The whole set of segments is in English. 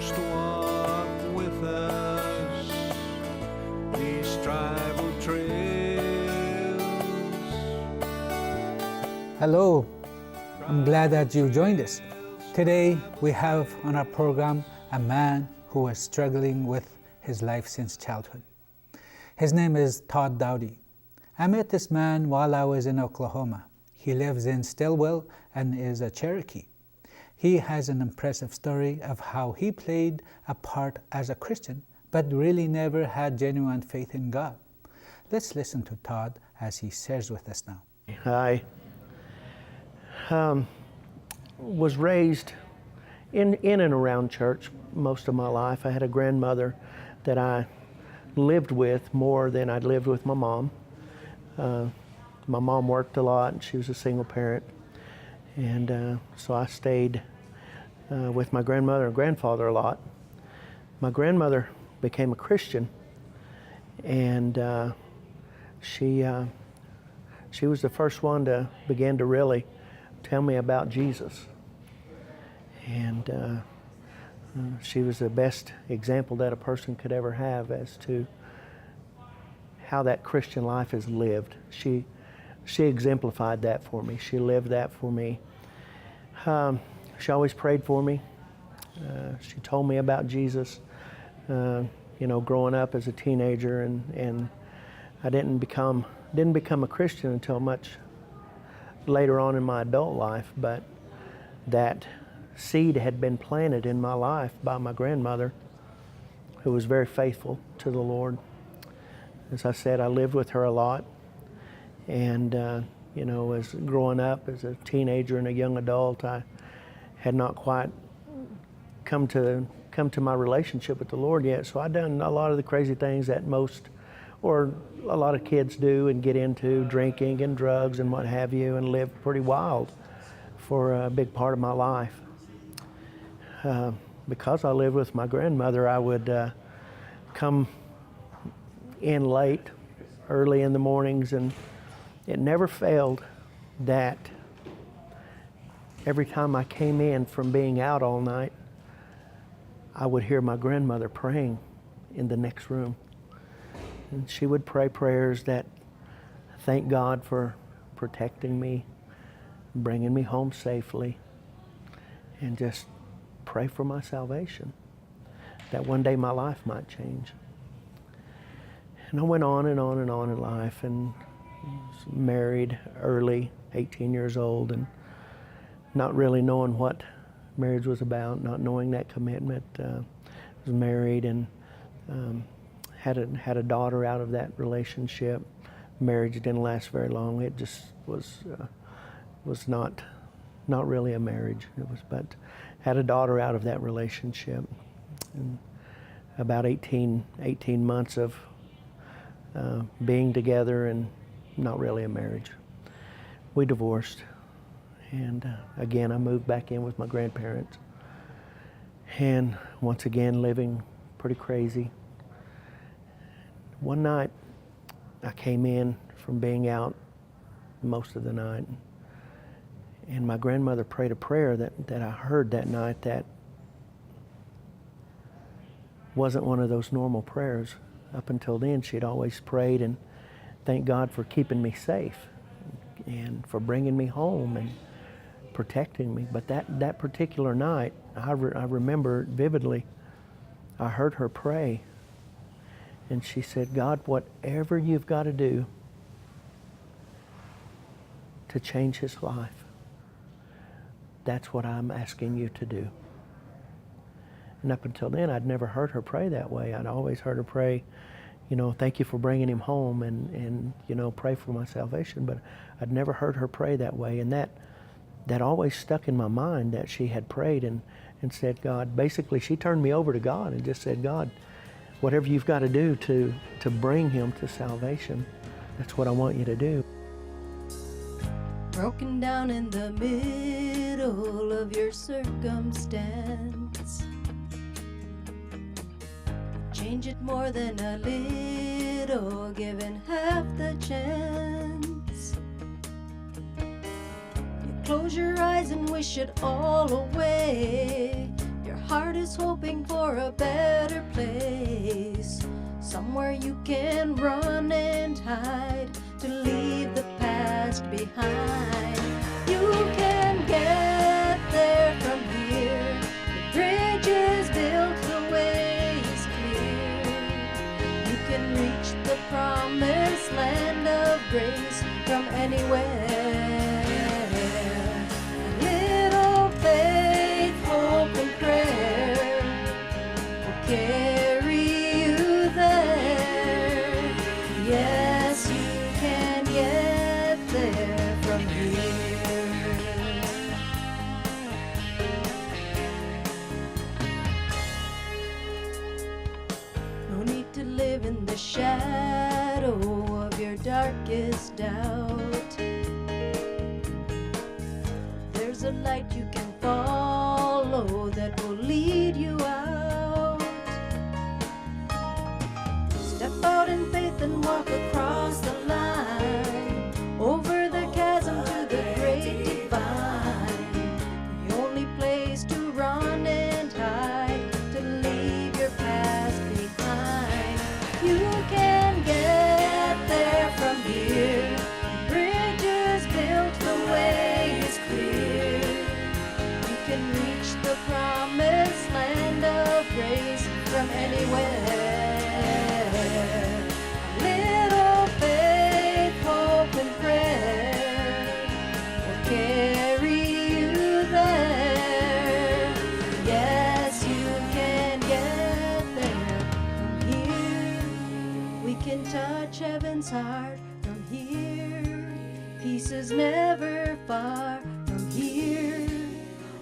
just walk with us these tribal trails. Hello, I'm glad that you joined us. Today we have on our program a man who is struggling with his life since childhood. His name is Todd Dowty. I met this man while I was in Oklahoma. He lives in Stillwell and is a Cherokee. He has an impressive story of how he played a part as a Christian, but really never had genuine faith in God. Let's listen to Todd as he shares with us now. I was raised in and around church most of my life. I had a grandmother that I lived with more than I'd lived with my mom. My mom worked a lot and she was a single parent. And so I stayed with my grandmother and grandfather a lot. My grandmother became a Christian, and she was the first one to begin to really tell me about Jesus. And she was the best example that a person could ever have as to how that Christian life is lived. She exemplified that for me. She lived that for me. She always prayed for me. She told me about Jesus, growing up as a teenager, and I didn't become a Christian until much later on in my adult life, but that seed had been planted in my life by my grandmother, who was very faithful to the Lord. As I said, I lived with her a lot, and as growing up as a teenager and a young adult, I had not quite come to my relationship with the Lord yet. So I'd done a lot of the crazy things that a lot of kids do, and get into drinking and drugs and what have you, and lived pretty wild for a big part of my life. Because I lived with my grandmother, I would come in late, early in the mornings, and it never failed that every time I came in from being out all night, I would hear my grandmother praying in the next room. And she would pray prayers that thank God for protecting me, bringing me home safely, and just pray for my salvation, that one day my life might change. And I went on and on and on in life, and was married early, 18 years old, and not really knowing what marriage was about, not knowing that commitment. Was married and had a daughter out of that relationship. Marriage didn't last very long. It just was not really a marriage. But had a daughter out of that relationship. And about 18 months of being together, and not really a marriage. We divorced, and again I moved back in with my grandparents, and once again living pretty crazy. One night I came in from being out most of the night, and my grandmother prayed a prayer that I heard that night that wasn't one of those normal prayers. Up until then, she'd always prayed and thanked God for keeping me safe and for bringing me home and protecting me. But that particular night, I remember vividly, I heard her pray, and she said, God, whatever you've got to do to change his life, that's what I'm asking you to do. And up until then, I'd never heard her pray that way. I'd always heard her pray, thank you for bringing him home, and pray for my salvation. But I'd never heard her pray that way. And that always stuck in my mind, that she had prayed and said, God, basically she turned me over to God and just said, God, whatever you've got to do to bring him to salvation, that's what I want you to do. Broken down in the middle of your circumstance, change it more than a little, given half the chance. You close your eyes and wish it all away. Your heart is hoping for a better place, somewhere you can run and hide to leave the past behind. You can get there from here. The bridge is built, the way is clear. You can reach the promised land of grace from anywhere. A little faith, hope, and prayer will carry you there. Yes, you can get there from here. No need to live in the shadow of your darkest doubt. There's a light you can follow that will lead you out. Step out in faith and walk across the line, over the chasm to the great divine. The only place to run and hide, to leave your past behind. You can get there from here. The bridge is built, the way is clear. You can reach the promised land of grace from anywhere. A little faith, hope, and prayer will carry you there. Yes, you can get there from here. We can touch heaven's heart from here. Peace is never far from here.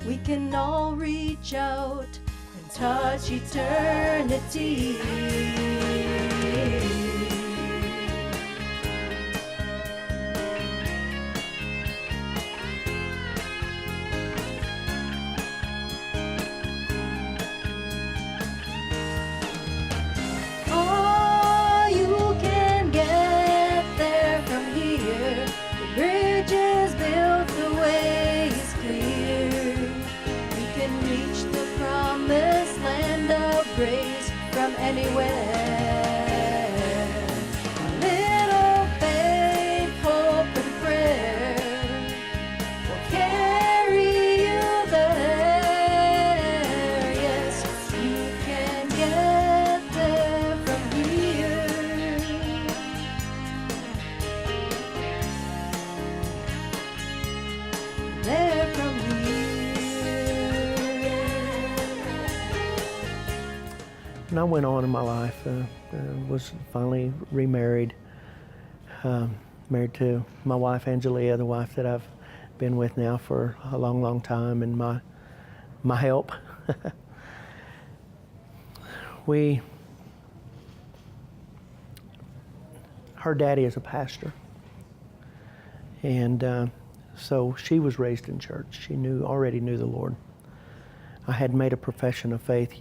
We can all reach out and touch eternity. Oh, you can get there from here. The bridge is built, the way is clear. You can reach the promised land of grace from anywhere. A little faith, hope, and prayer will carry you there. Yes, you can get there from here. There from here. And I went on in my life, was finally remarried, married to my wife Angelia, the wife that I've been with now for a long, long time, and my help. Her daddy is a pastor, and so she was raised in church. She already knew the Lord. I had made a profession of faith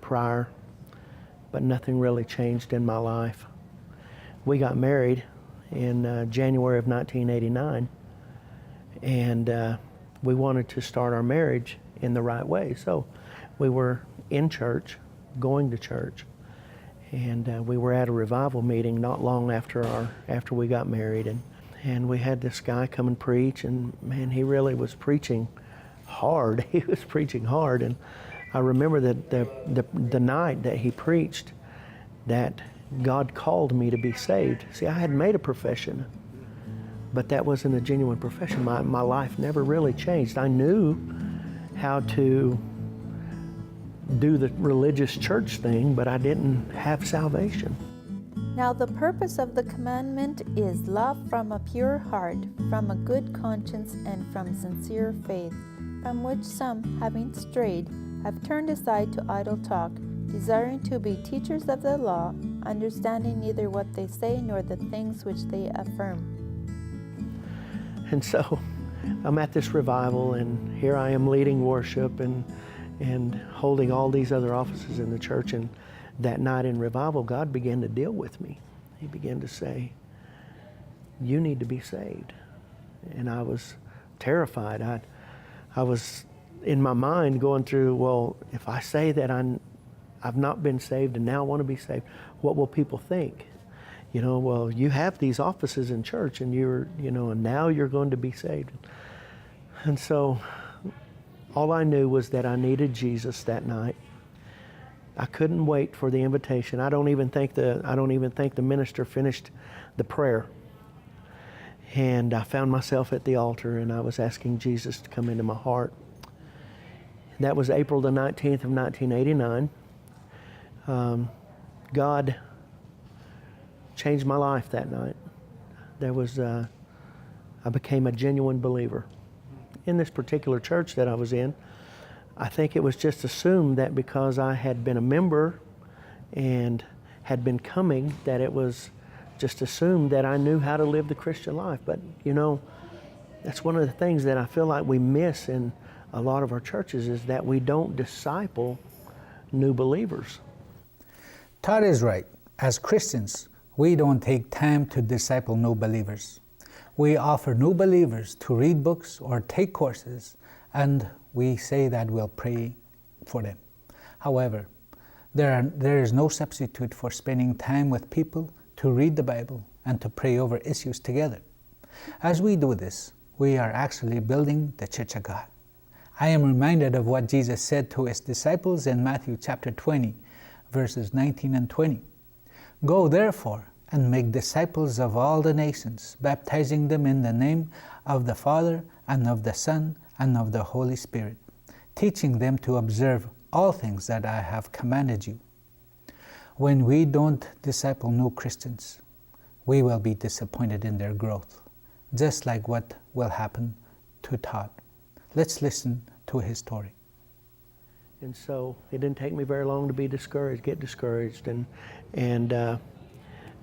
prior, but nothing really changed in my life. We got married in January of 1989, and we wanted to start our marriage in the right way. So we were in church, going to church, and we were at a revival meeting not long after we got married, and we had this guy come and preach, and man, he really was preaching hard. He was preaching hard, and I remember that the night that he preached that God called me to be saved. See, I had made a profession, but that wasn't a genuine profession. My life never really changed. I knew how to do the religious church thing, but I didn't have salvation. Now the purpose of the commandment is love from a pure heart, from a good conscience, and from sincere faith, from which some, having strayed, have turned aside to idle talk, desiring to be teachers of the law, understanding neither what they say nor the things which they affirm. And so I'm at this revival, and here I am leading worship and holding all these other offices in the church. And that night in revival, God began to deal with me. He began to say, you need to be saved. And I was terrified. I was in my mind going through, well, if I say that I've not been saved and now want to be saved, what will people think? You know, well, you have these offices in church and and now you're going to be saved. And so all I knew was that I needed Jesus that night. I couldn't wait for the invitation. I don't even think the minister finished the prayer. And I found myself at the altar and I was asking Jesus to come into my heart. That was April the 19th of 1989. God changed my life that night. I became a genuine believer. In this particular church that I was in, I think it was just assumed that because I had been a member and had been coming, that it was just assumed that I knew how to live the Christian life. But that's one of the things that I feel like we miss in a lot of our churches, is that we don't disciple new believers. Todd is right. As Christians, we don't take time to disciple new believers. We offer new believers to read books or take courses, and we say that we'll pray for them. However, there is no substitute for spending time with people to read the Bible and to pray over issues together. As we do this, we are actually building the Church of God. I am reminded of what Jesus said to his disciples in Matthew chapter 20, verses 19 and 20. Go therefore and make disciples of all the nations, baptizing them in the name of the Father and of the Son and of the Holy Spirit, teaching them to observe all things that I have commanded you. When we don't disciple new Christians, we will be disappointed in their growth, just like what will happen to Todd. Let's listen to his story. And so it didn't take me very long to get discouraged and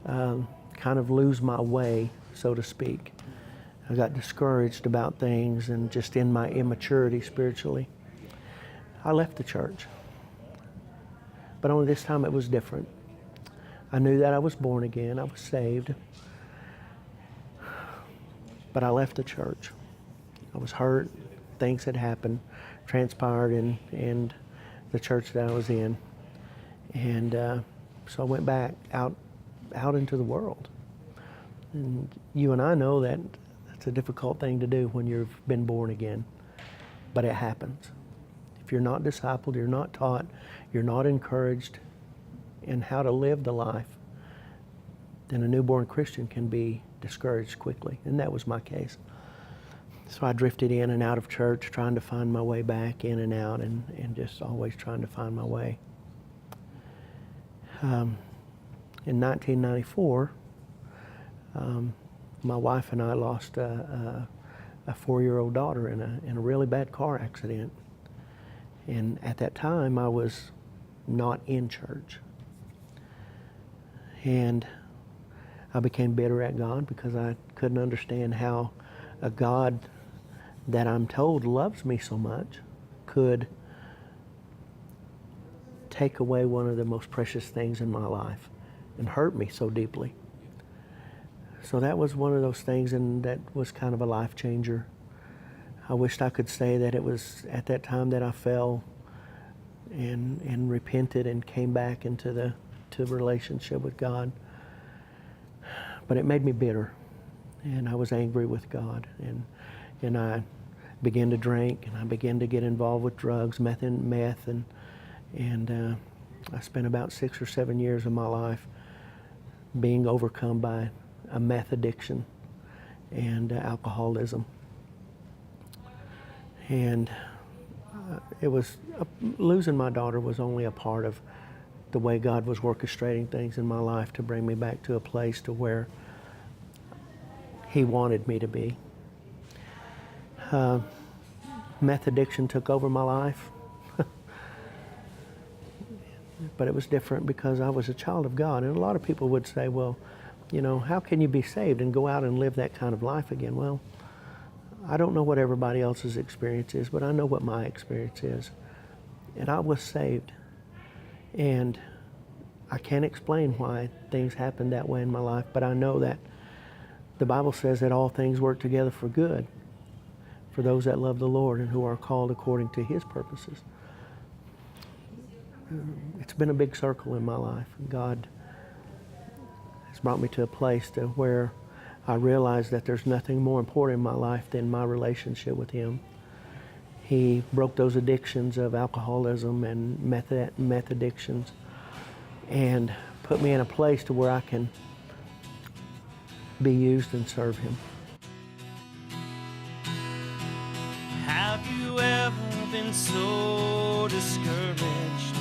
kind of lose my way, so to speak. I got discouraged about things and just in my immaturity spiritually. I left the church. But only this time it was different. I knew that I was born again, I was saved. But I left the church. I was hurt, things had happened, transpired in the church that I was in. And so I went back out into the world. And you and I know that that's a difficult thing to do when you've been born again. But it happens. If you're not discipled, you're not taught, you're not encouraged in how to live the life, then a newborn Christian can be discouraged quickly. And that was my case. So I drifted in and out of church, trying to find my way back in and out, and just always trying to find my way. In 1994, my wife and I lost a 4-year-old daughter in a really bad car accident. And at that time, I was not in church. And I became bitter at God because I couldn't understand how a God that I'm told loves me so much could take away one of the most precious things in my life and hurt me so deeply. So that was one of those things, and that was kind of a life changer. I wished I could say that it was at that time that I fell and repented and came back into the relationship with God. But it made me bitter, and I was angry with God, and I began to drink, and I began to get involved with drugs, meth, and I spent about 6 or 7 years of my life being overcome by a meth addiction and alcoholism. And it was losing my daughter was only a part of the way God was orchestrating things in my life to bring me back to a place to where He wanted me to be. Meth addiction took over my life. But it was different because I was a child of God. And a lot of people would say, well, how can you be saved and go out and live that kind of life again? Well, I don't know what everybody else's experience is, but I know what my experience is. And I was saved. And I can't explain why things happened that way in my life, but I know that the Bible says that all things work together for good. for those that love the Lord and who are called according to His purposes. It's been a big circle in my life. God has brought me to a place to where I realize that there's nothing more important in my life than my relationship with Him. He broke those addictions of alcoholism and meth addictions and put me in a place to where I can be used and serve Him. Have you ever been so discouraged?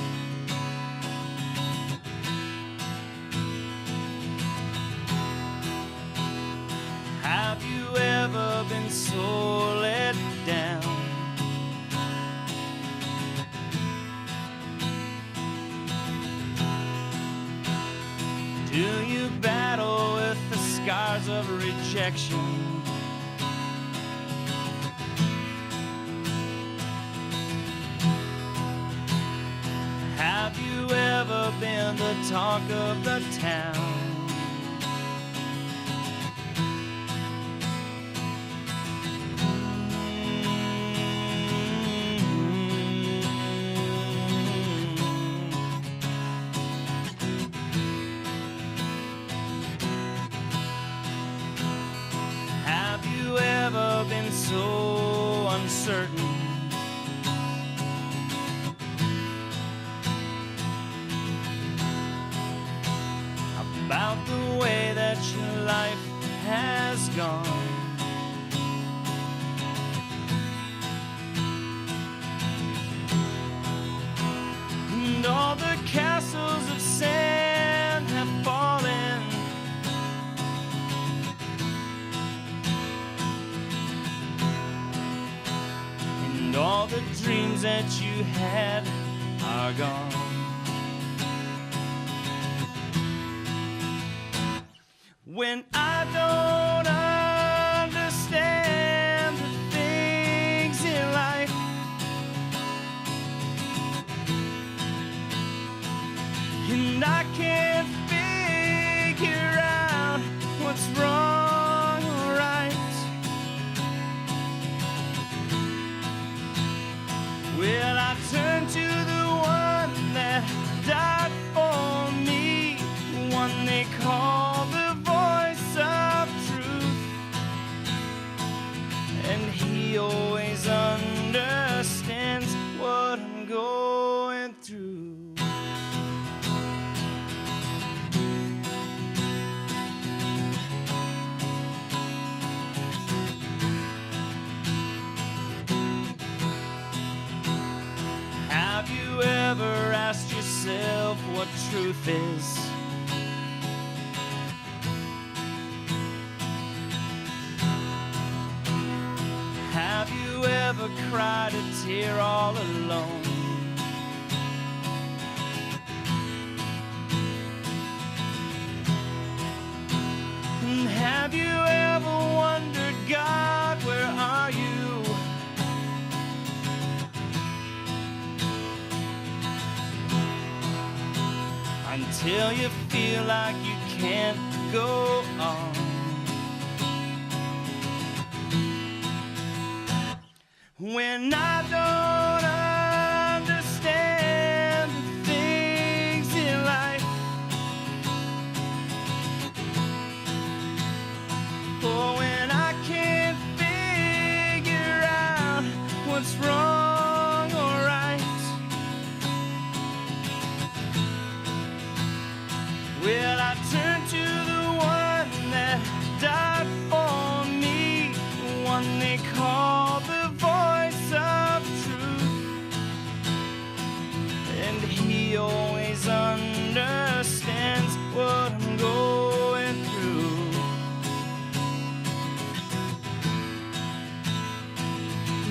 Have you ever been so let down? Do you battle with the scars of rejection? Have you ever been the talk of the town? Have you ever been so uncertain? About the way that your life has gone? And all the castles of sand have fallen. And all the dreams that you had are gone. When I don't understand the things in life, and I can't figure out what's wrong or right, well, I turn to the one that died for me, one they call the of truth, and He always understands what I'm going through. Have you ever asked yourself what truth is? Have you ever cried a tear all alone? And have you ever wondered, God, where are you? Until you feel like you can't go on. When I don't understand the things in life, or when I can't figure out what's wrong or right, well, I turn to the one that died for me, one they call the voice of truth, and He always understands what I'm going through.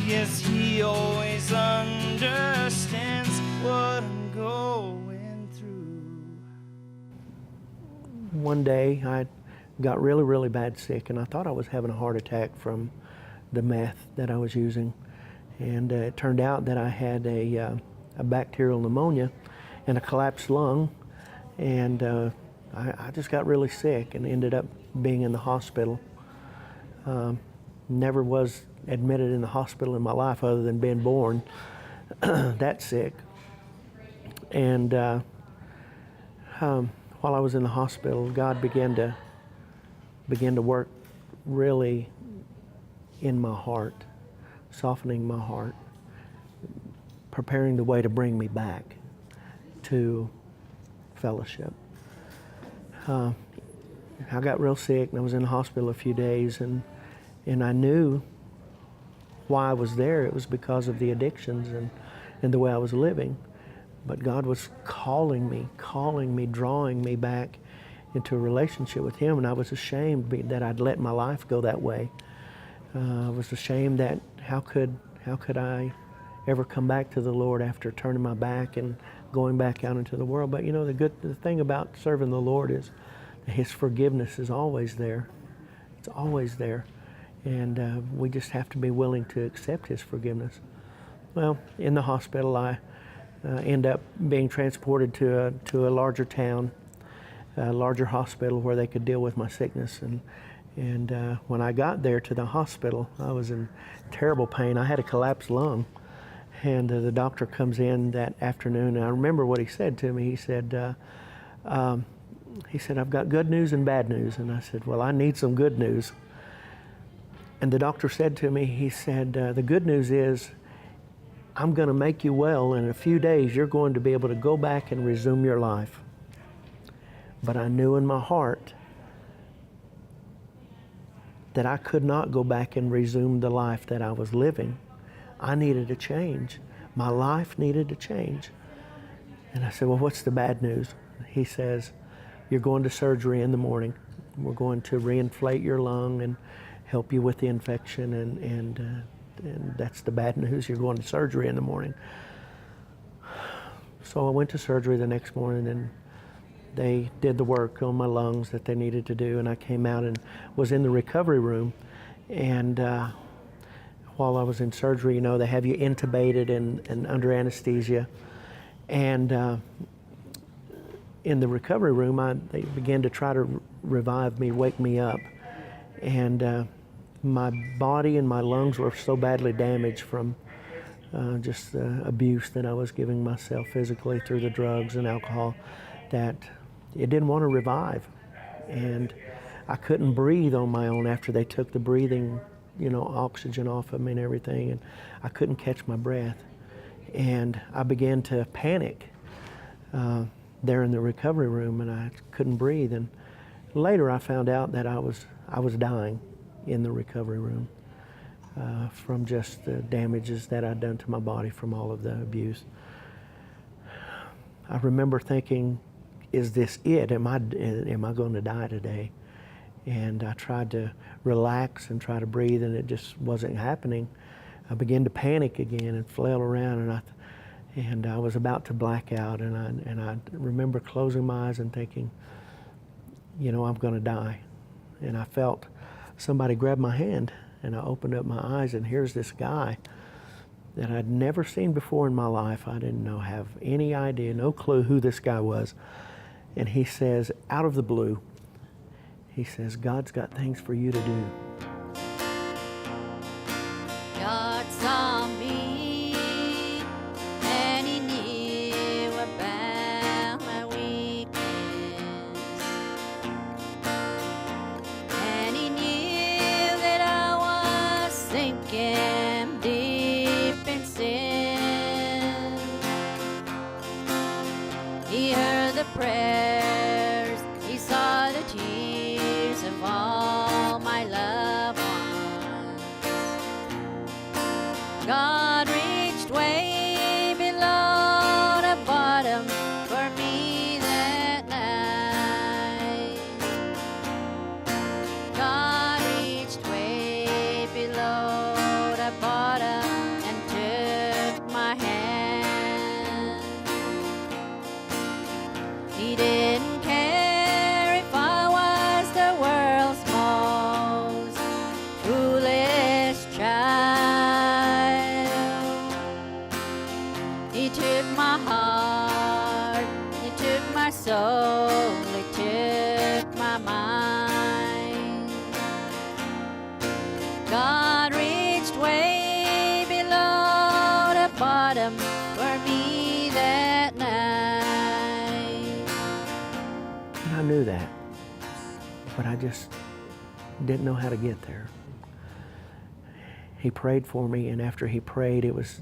Yes, He always understands what I'm going through. One day I got really, really bad sick, and I thought I was having a heart attack from the meth that I was using, and it turned out that I had a bacterial pneumonia and a collapsed lung, and I just got really sick and ended up being in the hospital. Never was admitted in the hospital in my life other than being born that sick. And while I was in the hospital, God began to work really in my heart, softening my heart, preparing the way to bring me back to fellowship. I got real sick and I was in the hospital a few days, and I knew why I was there. It was because of the addictions and the way I was living. But God was calling me, drawing me back into a relationship with Him, and I was ashamed that I'd let my life go that way. I was ashamed that how could I ever come back to the Lord after turning my back and going back out into the world. But you know, the thing about serving the Lord is His forgiveness is always there. It's always there. And we just have to be willing to accept His forgiveness. Well, in the hospital, I end up being transported to a larger town, a larger hospital where they could deal with my sickness. And when I got there to the hospital, I was in terrible pain. I had a collapsed lung. And the doctor comes in that afternoon, and I remember what he said to me. He said, I've got good news and bad news. And I said, well, I need some good news. And the doctor said to me, he said, the good news is I'm going to make you well. In a few days, you're going to be able to go back and resume your life. But I knew in my heart that I could not go back and resume the life that I was living. I needed to change. My life needed to change. And I said, well, what's the bad news? He says, you're going to surgery in the morning. We're going to reinflate your lung and help you with the infection, and that's the bad news. You're going to surgery in the morning. So I went to surgery the next morning, and they did the work on my lungs that they needed to do, and I came out and was in the recovery room. And while I was in surgery, you know, they have you intubated and under anesthesia. And in the recovery room, they began to try to revive me, wake me up. And my body and my lungs were so badly damaged from just the abuse that I was giving myself physically through the drugs and alcohol that it didn't want to revive. And I couldn't breathe on my own after they took the breathing, you know, oxygen off of me and everything, and I couldn't catch my breath. And I began to panic there in the recovery room, and I couldn't breathe. And later I found out that I was dying in the recovery room from just the damages that I'd done to my body from all of the abuse. I remember thinking, is this it? Am I going to die today? And I tried to relax and try to breathe, and it just wasn't happening. I began to panic again and flail around, and I was about to black out. And I remember closing my eyes and thinking, you know, I'm going to die. And I felt somebody grab my hand, and I opened up my eyes, and here's this guy that I'd never seen before in my life. I didn't have any idea, no clue who this guy was. And he says, out of the blue, he says, God's got things for you to do. God saw me, and He knew about my weakness, and He knew that I was sinking deep in sin. He heard the prayers, He saw the tears of all my loved ones. God reached way below the bottom for me that night. God reached way below the bottom and took my hand. He didn't care if I was the world's most foolish child. He took my heart, He took my soul, He took my mind. God reached I knew that, but I just didn't know how to get there. He prayed for me, and after he prayed, it was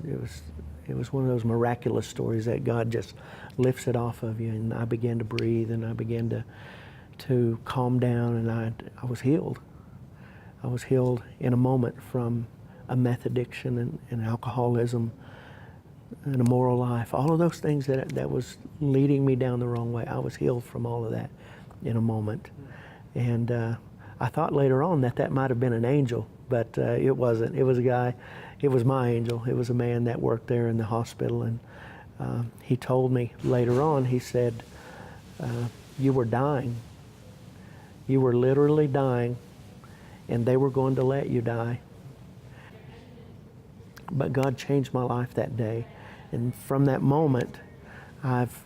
one of those miraculous stories that God just lifts it off of you, and I began to breathe, and I began to calm down, and I was healed. I was healed in a moment from a meth addiction and alcoholism and a moral life. All of those things that was leading me down the wrong way, I was healed from all of that in a moment. And I thought later on that might have been an angel, but it wasn't. It was a guy, it was my angel. It was a man that worked there in the hospital, and he told me later on, he said, you were dying. You were literally dying, and they were going to let you die. But God changed my life that day. And from that moment, I've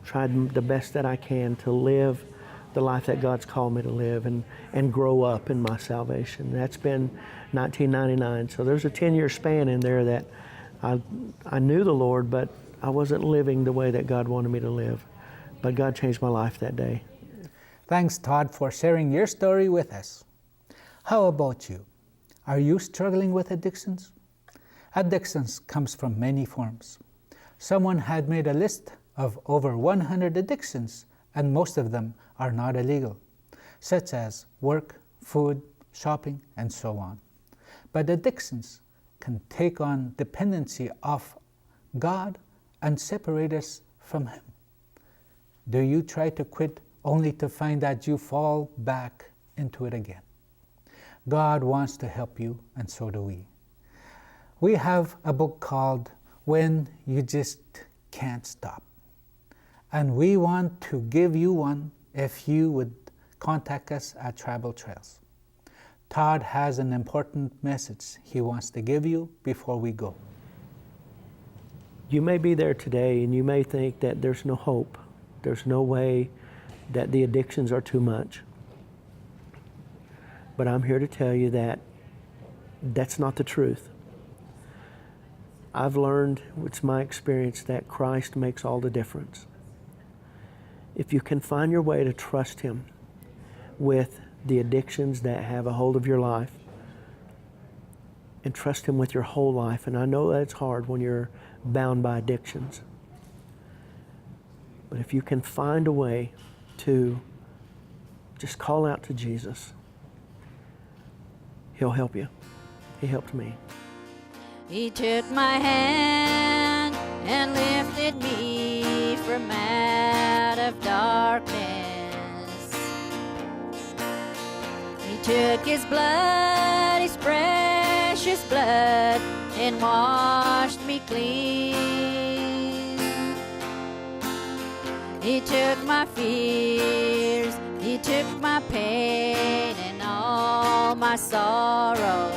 tried the best that I can to live the life that God's called me to live and grow up in my salvation. That's been 1999. So there's a 10-year span in there that I knew the Lord, but I wasn't living the way that God wanted me to live. But God changed my life that day. Thanks, Todd, for sharing your story with us. How about you? Are you struggling with addictions? Addictions comes from many forms. Someone had made a list of over 100 addictions, and most of them are not illegal, such as work, food, shopping, and so on. But addictions can take on dependency of God and separate us from Him. Do you try to quit only to find that you fall back into it again? God wants to help you, and so do we. We have a book called When You Just Can't Stop, and we want to give you one if you would contact us at TribalTrails. Todd has an important message he wants to give you before we go. You may be there today and you may think that there's no hope. There's no way, that the addictions are too much. But I'm here to tell you that that's not the truth. I've learned, it's my experience, that Christ makes all the difference. If you can find your way to trust Him with the addictions that have a hold of your life, and trust Him with your whole life, and I know that's hard when you're bound by addictions, but if you can find a way to just call out to Jesus, He'll help you. He helped me. He took my hand and lifted me from out of darkness. He took His blood, His precious blood, and washed me clean. He took my fears, He took my pain and all my sorrow.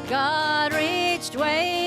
God reached way